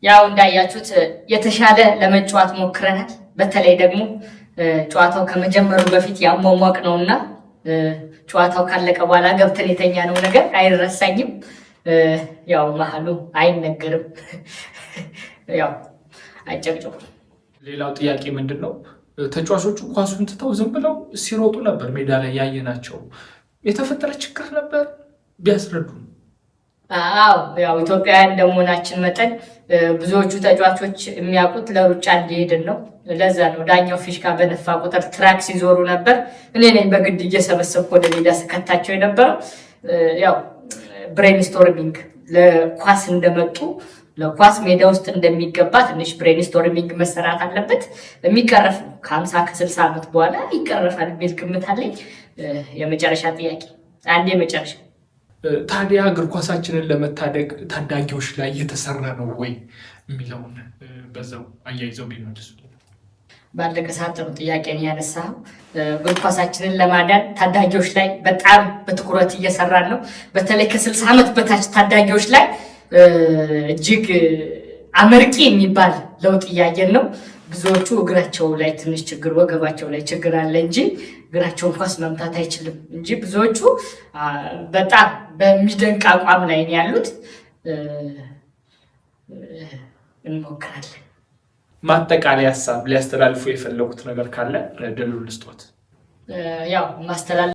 ያው እንዳያችሁት የተሻለ ለመጫወት ሞክረናል። በተለይ ደግሞ ጨዋታው ከመጀመሩ በፊት ያሟሟቅ ነውና ጨዋታው ካለቀ በኋላ ገብተን የተኛነው ነገር አይረሳኝም። ያው መሀሉ አይነገርም። ያው አጨቅጭቁ። ሌላው ጥያቄ ምንድነው? ተጫዋቾቹ ኳሱን ትተው ዝም ብለው ሲሮጡ ነበር ሜዳ ላይ ያየናቸው። የተፈጠረ ችግር ነበር ቢያስረዱ። አዎ ያው ኢትዮጵያውያን እንደመሆናችን መጠን ብዙዎቹ ተጫዋቾች የሚያውቁት ለሩጫ እንዲሄድን ነው። ለዛ ነው ዳኛው ፊሽካ በነፋ ቁጥር ትራክ ሲዞሩ ነበር። እኔ ነኝ በግድ እየሰበሰብኩ ወደ ሜዳ ስከታቸው የነበረው። ያው ብሬንስቶርሚንግ ለኳስ እንደመጡ ለኳስ ሜዳ ውስጥ እንደሚገባ ትንሽ ብሬንስቶርሚንግ መሰራት አለበት። የሚቀረፍ ነው። ከ50 ከ60 ዓመት በኋላ ይቀረፋል የሚል ግምት አለኝ። የመጨረሻ ጥያቄ አንዴ መጨረሻ ታዲያ እግር ኳሳችንን ለመታደግ ታዳጊዎች ላይ እየተሰራ ነው ወይ የሚለውን በዛው አያይዘው ቢመልሱ። ባለቀ ሰዓት ጥሩ ጥያቄ ነው ያነሳው። እግር ኳሳችንን ለማዳን ታዳጊዎች ላይ በጣም በትኩረት እየሰራን ነው። በተለይ ከ60 ዓመት በታች ታዳጊዎች ላይ እጅግ አመርቂ የሚባል ለውጥ እያየን ነው። ብዙዎቹ እግራቸው ላይ ትንሽ ችግር፣ ወገባቸው ላይ ችግር አለ እንጂ እግራቸውን ኳስ መምታት አይችልም እንጂ ብዙዎቹ በጣም በሚደንቅ አቋም ላይ ነው ያሉት። እንሞክራለን። ማጠቃለያ ሀሳብ ሊያስተላልፉ የፈለጉት ነገር ካለ ድሉ ልስጦት። ያው ማስተላለፍ